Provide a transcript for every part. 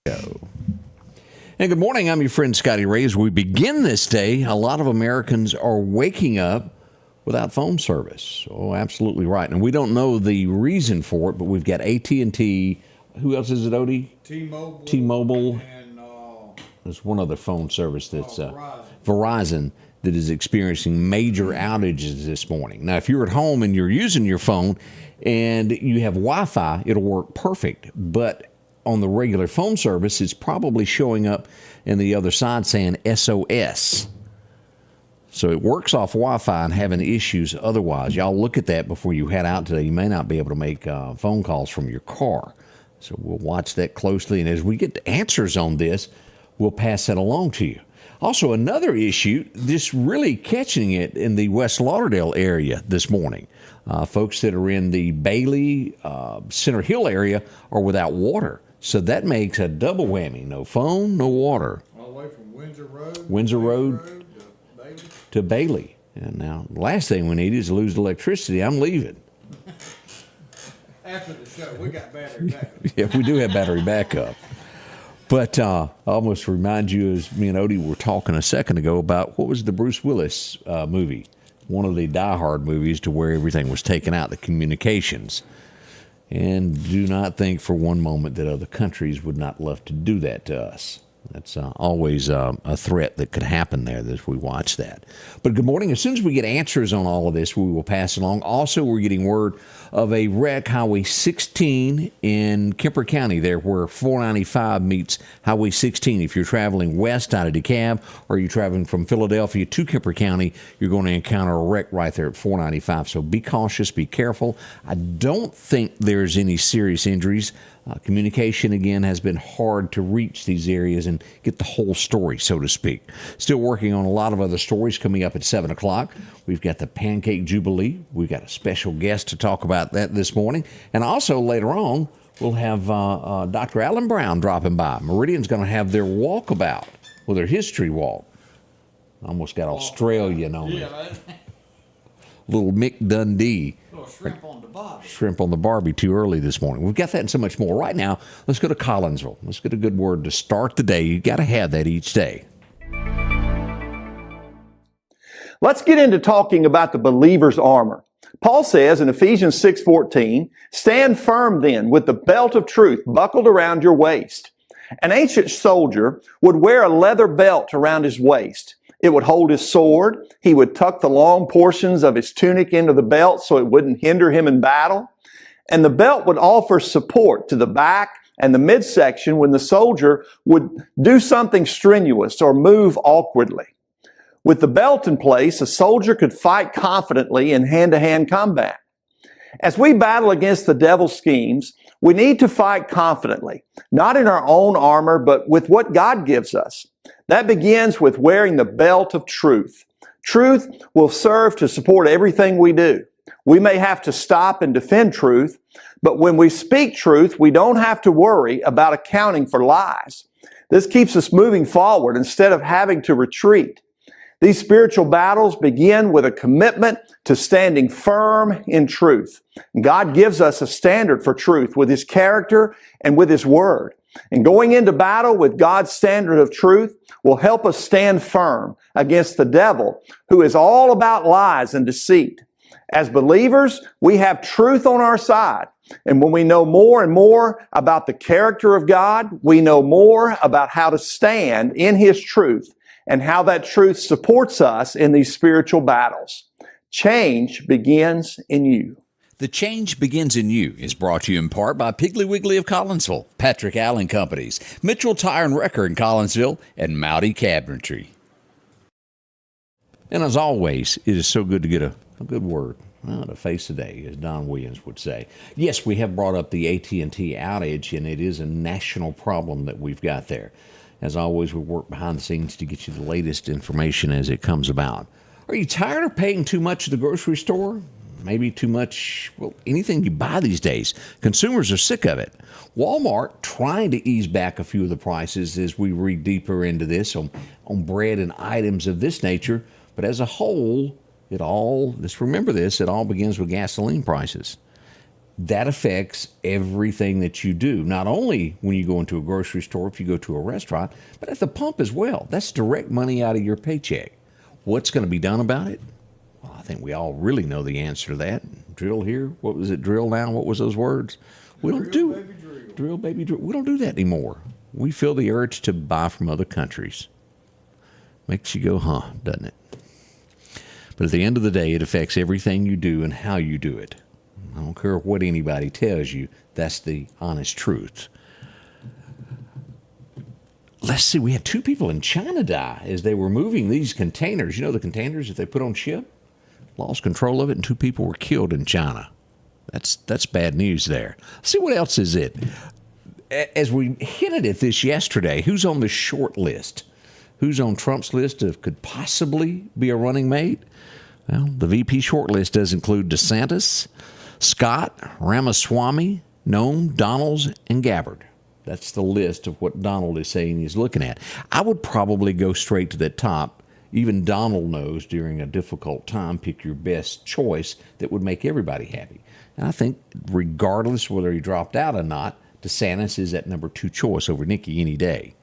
And good morning. I'm your friend Scotty Ray. As we begin this day, a lot of Americans are waking up without phone service. Oh, absolutely right. And we don't know the reason for it, but we've got AT&T. Who else is it, Odie? T-Mobile. And there's one other phone service that's Verizon that is experiencing major outages this morning. Now, if you're at home and you're using your phone and you have Wi-Fi, it'll work perfect. But on the regular phone service, it's probably showing up in the other side saying SOS. So it works off Wi-Fi and having issues otherwise. Y'all look at that before you head out today. You may not be able to make phone calls from your car. So we'll watch that closely. And as we get the answers on this, we'll pass that along to you. Also, another issue, this really catching it in the West Lauderdale area this morning. Folks that are in the Bailey, Center Hill area are without water. So that makes a double whammy. No phone, no water. all the way from Windsor Road to Bailey. to Bailey. And now, the last thing we need is to lose electricity. I'm leaving. After the show, we got battery backup. Yeah, we do have battery backup. But I almost remind you, as me and Odie were talking a second ago, about what was the Bruce Willis movie? One of the Die Hard movies to where everything was taken out, the communications. And do not think for one moment that other countries would not love to do that to us. That's always a threat that could happen there as we watch that. But good morning. As soon as we get answers on all of this, we will pass along. Also, we're getting word of a wreck, Highway 16 in Kemper County, there where 495 meets Highway 16. If you're traveling west out of DeKalb or you're traveling from Philadelphia to Kemper County, you're going to encounter a wreck right there at 495. So be cautious, be careful. I don't think there's any serious injuries. Communication, again, has been hard to reach these areas and get the whole story, so to speak. Still working on a lot of other stories coming up at 7 o'clock. We've got the Pancake Jubilee. We've got a special guest to talk about that this morning. And also later on, we'll have Dr. Alan Brown dropping by. Meridian's going to have their walkabout, well, their history walk. Almost got Australian on it. Little Mick Dundee. Shrimp on the barbie. Shrimp on the Barbie too early this morning. We've got that and so much more. Right now, let's go to Collinsville. Let's get a good word to start the day. You got to have that each day. Let's get into talking about the believer's armor. Paul says in Ephesians 6:14, "Stand firm then with the belt of truth buckled around your waist." An ancient soldier would wear a leather belt around his waist. It would hold his sword. He would tuck the long portions of his tunic into the belt so it wouldn't hinder him in battle. And the belt would offer support to the back and the midsection when the soldier would do something strenuous or move awkwardly. With the belt in place, a soldier could fight confidently in hand-to-hand combat. As we battle against the devil's schemes, we need to fight confidently, not in our own armor, but with what God gives us. That begins with wearing the belt of truth. Truth will serve to support everything we do. We may have to stop and defend truth, but when we speak truth, we don't have to worry about accounting for lies. This keeps us moving forward instead of having to retreat. These spiritual battles begin with a commitment to standing firm in truth. God gives us a standard for truth with His character and with His Word. And going into battle with God's standard of truth will help us stand firm against the devil, who is all about lies and deceit. As believers, we have truth on our side. And when we know more and more about the character of God, we know more about how to stand in His truth and how that truth supports us in these spiritual battles. Change begins in you. The Change Begins in You is brought to you in part by Piggly Wiggly of Collinsville, Patrick Allen Companies, Mitchell Tire and Wrecker in Collinsville, and Mowdy Cabinetry. And as always, it is so good to get a good word to face the day, as Don Williams would say. Yes, we have brought up the AT&T outage, and it is a national problem that we've got there. As always, we work behind the scenes to get you the latest information as it comes about. Are you tired of paying too much at the grocery store? Maybe too much, well, anything you buy these days. Consumers are sick of it. Walmart trying to ease back a few of the prices as we read deeper into this on bread and items of this nature. But as a whole, let's remember this, it all begins with gasoline prices. that affects everything that you do, not only when you go into a grocery store, if you go to a restaurant, but at the pump as well. That's direct money out of your paycheck. What's going to be done about it? Well, I think we all really know the answer to that. Drill here. What was it? Drill now. What was those words? We don't do Baby, drill. drill, baby, drill. We don't do that anymore. We feel the urge to buy from other countries. Makes you go, huh, doesn't it? But at the end of the day, it affects everything you do and how you do it. I don't care what anybody tells you. That's the honest truth. Let's see. We had 2 people in China die as they were moving these containers. You know the containers that they put on ship? Lost control of it, and 2 people were killed in China. That's bad news there. Let's see what else is it. As we hinted at this yesterday, who's on the short list? Who's on Trump's list of could possibly be a running mate? Well, the VP short list does include DeSantis, Scott, Ramaswamy, Noem, Donalds, and Gabbard. That's the list of what Donald is saying he's looking at. I would probably go straight to the top. Even Donald knows during a difficult time, pick your best choice that would make everybody happy. And I think regardless whether he dropped out or not, DeSantis is at number 2 choice over Nikki any day.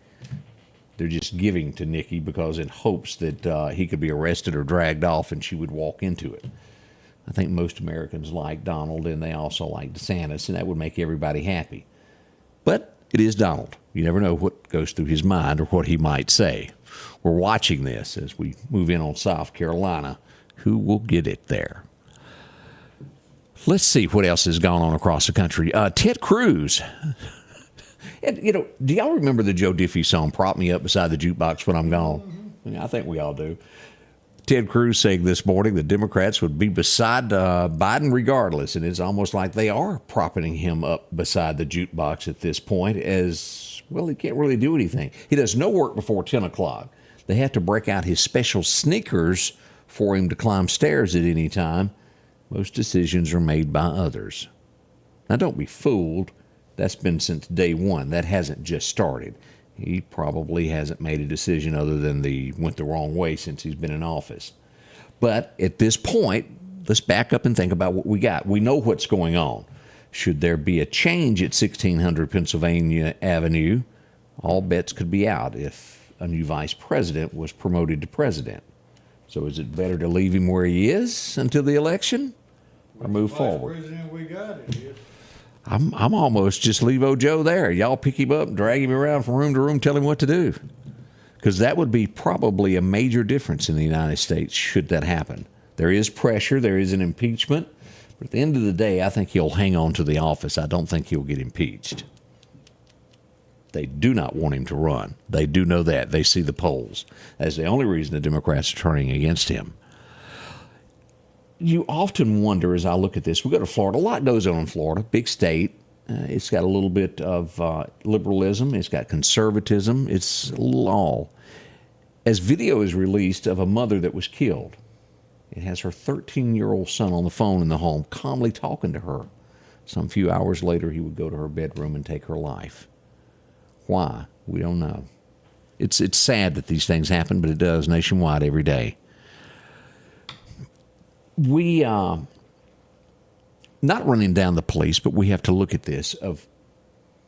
They're just giving to Nikki because in hopes that he could be arrested or dragged off and she would walk into it. I think most Americans like Donald and they also like DeSantis, and that would make everybody happy. But it is Donald. You never know what goes through his mind or what he might say. We're watching this as we move in on South Carolina. Who will get it there? Let's see what else has gone on across the country. Ted Cruz. And, do y'all remember the Joe Diffie song, Prop Me Up Beside the Jukebox When I'm Gone? I think we all do. Ted Cruz saying this morning the Democrats would be beside Biden regardless, and it's almost like they are propping him up beside the jukebox at this point as, well, he can't really do anything. He does no work before 10 o'clock. They have to break out his special sneakers for him to climb stairs at any time. Most decisions are made by others. Now, don't be fooled. That's been since day one. That hasn't just started. He probably hasn't made a decision other than went the wrong way since he's been in office. But at this point, let's back up and think about what we got. We know what's going on. Should there be a change at 1600 Pennsylvania Avenue, all bets could be out if a new vice president was promoted to president. So is it better to leave him where he is until the election or move forward? President we got it is. I'm almost just leave old Joe there. Y'all pick him up, drag him around from room to room, tell him what to do. Because that would be probably a major difference in the United States should that happen. There is pressure. There is an impeachment. But at the end of the day, I think he'll hang on to the office. I don't think he'll get impeached. They do not want him to run. They do know that. They see the polls. That's the only reason the Democrats are turning against him. You often wonder, as I look at this, we go to Florida. A lot goes on in Florida, big state. It's got a little bit of liberalism. It's got conservatism. It's a little all. As video is released of a mother that was killed, it has her 13-year-old son on the phone in the home, calmly talking to her. Some few hours later, he would go to her bedroom and take her life. Why? We don't know. It's sad that these things happen, but it does nationwide every day. We, not running down the police, but we have to look at this let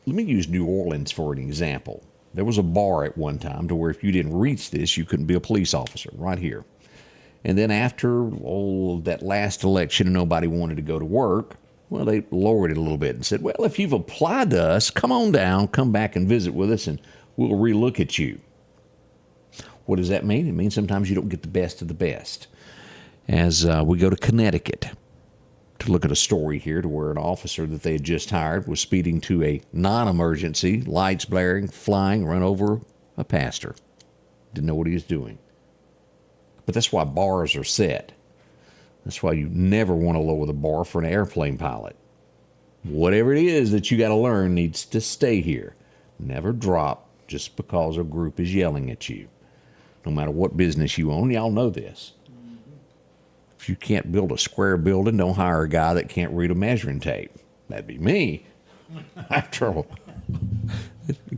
me use New Orleans for an example. There was a bar at one time to where if you didn't reach this, you couldn't be a police officer, right here. And then after that last election and nobody wanted to go to work, well, they lowered it a little bit and said, well, if you've applied to us, come on down, come back and visit with us, and we'll relook at you. What does that mean? It means sometimes you don't get the best of the best. As we go to Connecticut to look at a story here to where an officer that they had just hired was speeding to a non-emergency, lights blaring, flying, run over a pastor. Didn't know what he was doing. But that's why bars are set. That's why you never want to lower the bar for an airplane pilot. Whatever it is that you got to learn needs to stay here. Never drop just because a group is yelling at you. No matter what business you own, y'all know this. If you can't build a square building, don't hire a guy that can't read a measuring tape. That'd be me. I have trouble.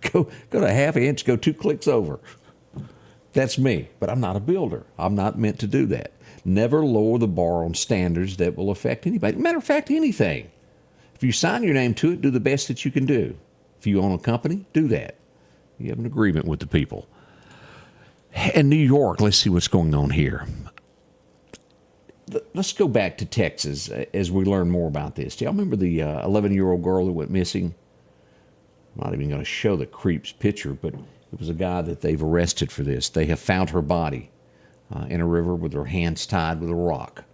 Go to half an inch, go 2 clicks over. That's me, but I'm not a builder. I'm not meant to do that. Never lower the bar on standards that will affect anybody. Matter of fact, anything. If you sign your name to it, do the best that you can do. If you own a company, do that. You have an agreement with the people. In New York, let's see what's going on here. Let's go back to Texas as we learn more about this. Do y'all remember the 11-year-old girl that went missing? I'm not even going to show the creep's picture, but it was a guy that they've arrested for this. They have found her body in a river with her hands tied with a rock.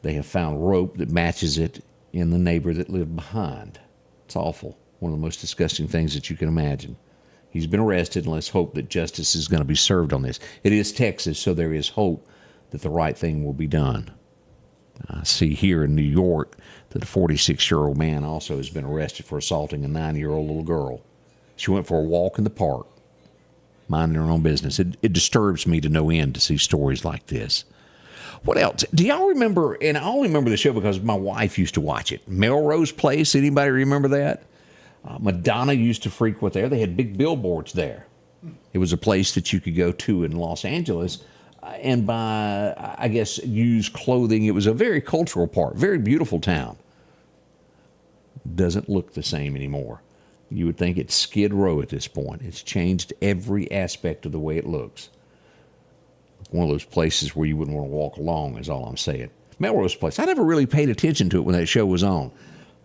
They have found rope that matches it in the neighbor that lived behind. It's awful. One of the most disgusting things that you can imagine. He's been arrested, and let's hope that justice is going to be served on this. It is Texas, so there is hope that the right thing will be done. I see here in New York that a 46-year-old man also has been arrested for assaulting a 9-year-old little girl. She went for a walk in the park, minding her own business. It disturbs me to no end to see stories like this. What else? Do y'all remember, and I only remember the show because my wife used to watch it, Melrose Place? Anybody remember that? Madonna used to frequent there. They had big billboards there. It was a place that you could go to in Los Angeles and buy, I guess, used clothing. It was a very cultural part, very beautiful town. Doesn't look the same anymore. You would think it's Skid Row at this point. It's changed every aspect of the way it looks. One of those places where you wouldn't want to walk along is all I'm saying. Melrose Place. I never really paid attention to it when that show was on.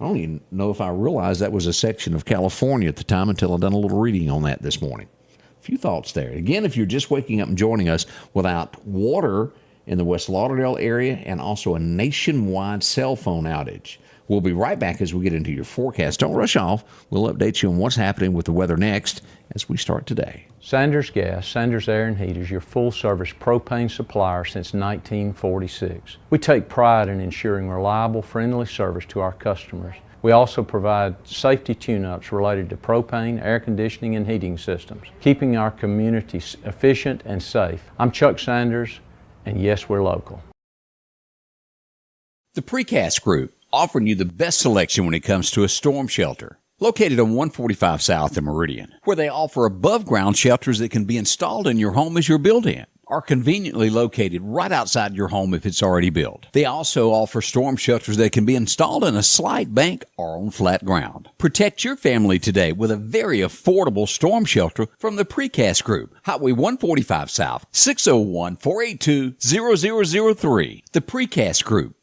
I don't even know if I realized that was a section of California at the time until I'd done a little reading on that this morning. A few thoughts there. Again, if you're just waking up and joining us, without water in the West Lauderdale area and also a nationwide cell phone outage. We'll be right back as we get into your forecast. Don't rush off. We'll update you on what's happening with the weather next as we start today. Sanders Gas, Sanders Air and Heat is your full-service propane supplier since 1946. We take pride in ensuring reliable, friendly service to our customers. We also provide safety tune-ups related to propane, air conditioning, and heating systems, keeping our community efficient and safe. I'm Chuck Sanders, and yes, we're local. The Precast Group, offering you the best selection when it comes to a storm shelter. Located on 145 South in Meridian, where they offer above-ground shelters that can be installed in your home as you're built in, are conveniently located right outside your home if it's already built. They also offer storm shelters that can be installed in a slight bank or on flat ground. Protect your family today with a very affordable storm shelter from the Precast Group. Highway 145 South, 601-482-0003. The Precast Group.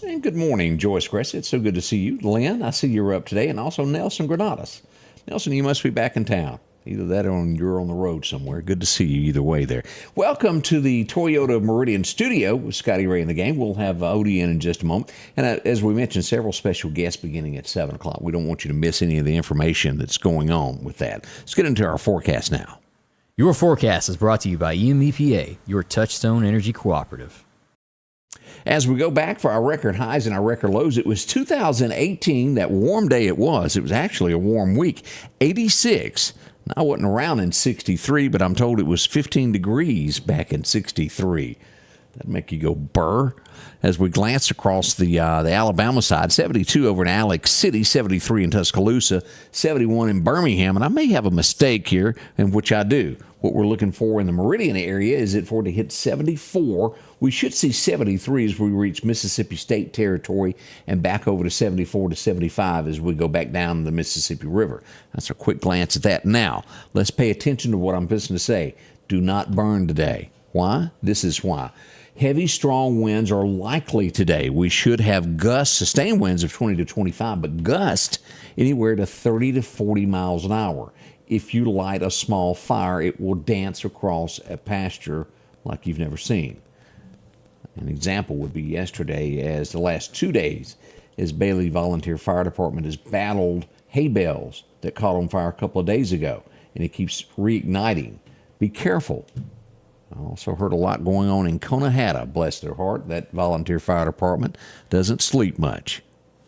And good morning, Joyce Gress. It's so good to see you. Lynn, I see you're up today, and also Nelson Granados. Nelson, you must be back in town. Either that or you're on the road somewhere. Good to see you either way there. Welcome to the Toyota Meridian studio with Scotty Ray in the game. We'll have Odie in just a moment. And as we mentioned, several special guests beginning at 7 o'clock. We don't want you to miss any of the information that's going on with that. Let's get into our forecast now. Your forecast is brought to you by EMEPA, your Touchstone Energy Cooperative. As we go back for our record highs and our record lows, it was 2018, that warm day it was. It was actually a warm week, 86. I wasn't around in 63, but I'm told it was 15 degrees back in 63. That'd make you go burr. As we glance across the Alabama side, 72 over in Alex City, 73 in Tuscaloosa, 71 in Birmingham. And I may have a mistake here, in which I do. What we're looking for in the Meridian area is it for it to hit 74. We should see 73 as we reach Mississippi State territory and back over to 74 to 75 as we go back down the Mississippi River. That's a quick glance at that. Now, let's pay attention to what I'm fixing to say. Do not burn today. Why? This is why. Heavy, strong winds are likely today. We should have gusts, sustained winds of 20 to 25, but gusts anywhere to 30 to 40 miles an hour. If you light a small fire, it will dance across a pasture like you've never seen. An example would be yesterday, as the last 2 days, as Bailey Volunteer Fire Department has battled hay bales that caught on fire a couple of days ago, and it keeps reigniting. Be careful. I also heard a lot going on in Conahatta, bless their heart. That volunteer fire department doesn't sleep much.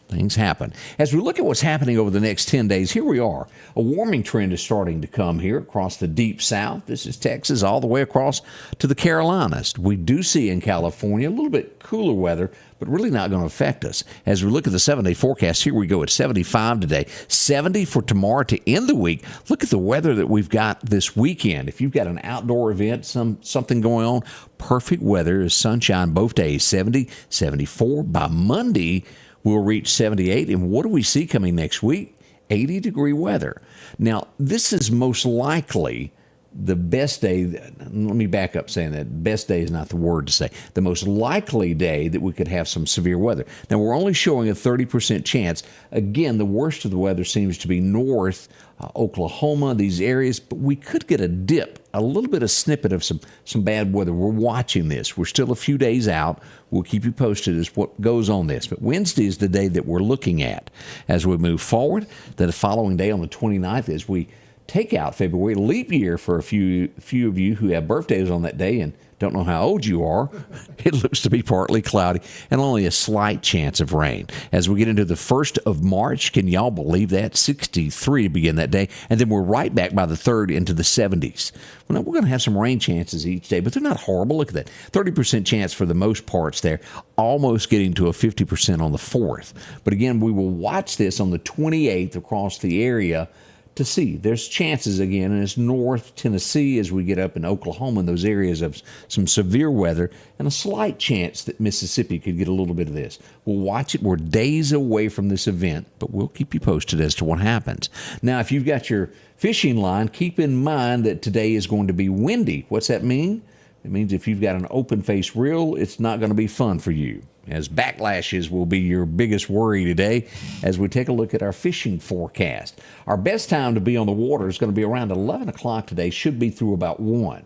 Things happen. As we look at what's happening over the next 10 days, here we are. A warming trend is starting to come here across the deep south. This is Texas all the way across to the Carolinas. We do see in California a little bit cooler weather, but really not going to affect us. As we look at the 7-day forecast, here we go at 75 today, 70 for tomorrow to end the week. Look at the weather that we've got this weekend. If you've got an outdoor event, something going on, perfect weather is sunshine both days, 70, 74. By Monday, we'll reach 78. And what do we see coming next week? 80-degree weather. Now, this is most likely the best day. Let me back up saying that. Best day is not the word to say. The most likely day that we could have some severe weather. Now, we're only showing a 30% chance. Again, the worst of the weather seems to be north, Oklahoma, these areas. But we could get a dip, a little bit of snippet of some bad weather. We're watching this. We're still a few days out. We'll keep you posted as what goes on this. But Wednesday is the day that we're looking at as we move forward. The following day on the 29th is we take out February, leap year for a few of you who have birthdays on that day and don't know how old you are. It looks to be partly cloudy and only a slight chance of rain. As we get into the 1st of March, can y'all believe that? 63 to begin that day. And then we're right back by the 3rd into the 70s. Well, now, we're going to have some rain chances each day, but they're not horrible. Look at that. 30% chance for the most parts there, almost getting to a 50% on the 4th. But again, we will watch this on the 28th across the area to see. There's chances again, and it's North Tennessee as we get up in Oklahoma and those areas of some severe weather, and a slight chance that Mississippi could get a little bit of this. We'll watch it. We're days away from this event, but we'll keep you posted as to what happens. Now, if you've got your fishing line, keep in mind that today is going to be windy. What's that mean? It means if you've got an open face reel, it's not going to be fun for you, as backlashes will be your biggest worry today as we take a look at our fishing forecast. Our best time to be on the water is going to be around 11 o'clock today, should be through about 1.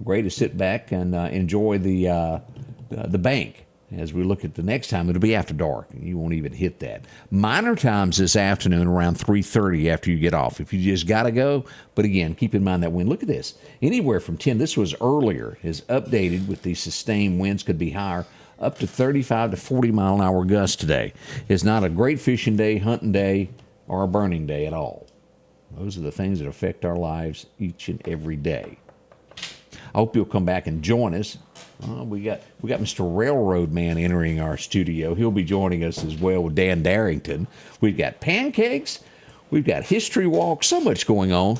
Great to sit back and enjoy the bank. As we look at the next time, it'll be after dark, and you won't even hit that. Minor times this afternoon around 3:30 after you get off, if you just got to go. But again, keep in mind that wind. Look at this. Anywhere from 10, this was earlier, is updated with these sustained winds, could be higher, up to 35 to 40 mile an hour gusts today. It's not a great fishing day, hunting day, or a burning day at all. Those are the things that affect our lives each and every day. I hope you'll come back and join us. We got Mr. Railroad Man entering our studio. He'll be joining us as well with Dan Darrington. We've got pancakes. We've got history walk. So much going on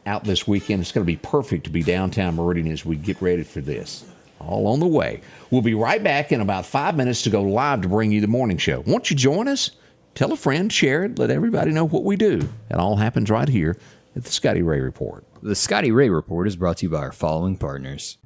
out this weekend. It's going to be perfect to be downtown Meridian as we get ready for this. All on the way. We'll be right back in about 5 minutes to go live to bring you the morning show. Won't you join us? Tell a friend, share it, let everybody know what we do. It all happens right here at the Scotty Ray Report. The Scotty Ray Report is brought to you by our following partners.